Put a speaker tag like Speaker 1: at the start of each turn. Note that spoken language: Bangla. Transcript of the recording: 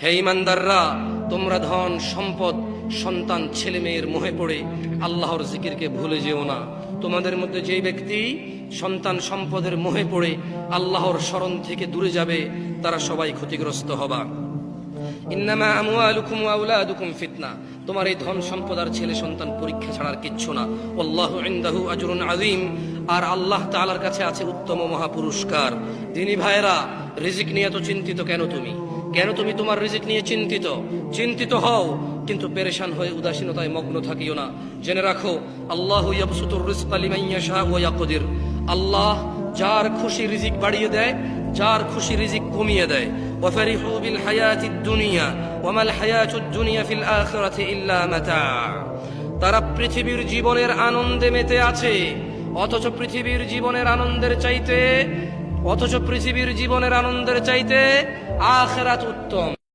Speaker 1: হে ঈমানদাররা, তোমরা ধন সম্পদ সন্তান ছেলে মেয়ের মোহে পড়ে আল্লাহর জিকিরকে ভুলে যেও না। তোমাদের মধ্যে যেই ব্যক্তি সন্তান সম্পদের মোহে পড়ে আল্লাহর স্মরণ থেকে দূরে যাবে, তারা সবাই ক্ষতিগ্রস্ত হবা। ইন্নামা আমওয়ালুকুম ওয়া আওলাদুকুম ফিতনা, তোমার এই ধন সম্পদ আর ছেলে সন্তান পরীক্ষা ছাড়ার কিচ্ছু না। আল্লাহু ইনদাহু আজরুন আযীম, আর আল্লাহ তাআলার কাছে আছে উত্তম মহা পুরস্কার। দিনী ভাইরা, রিজিক নিয়ে তো চিন্তিত কেন তুমি তোমার রিজিক নিয়ে চিন্তিত হও, কিন্তু পেরেশান হয়ে উদাসীনতায় মগ্ন থাকিও না। জেনে রাখো, আল্লাহু ইয়াবসুতুর রিজকা লিমান ইয়াশা ওয়া ইয়াকদির, আল্লাহ যার খুশি রিজিক বাড়িয়ে দেয়, যার খুশি রিজিক কমিয়ে দেয়। ওয়াফারিহু বিল হায়াতিদ দুনিয়া ওয়া মাল হায়াতুদ দুনিয়া ফিল আখিরাতি ইল্লা মাতা, তারা পৃথিবীর জীবনের আনন্দে মেতে আছে, অথচ পৃথিবীর জীবনের আনন্দের চাইতে আখিরাত উত্তম।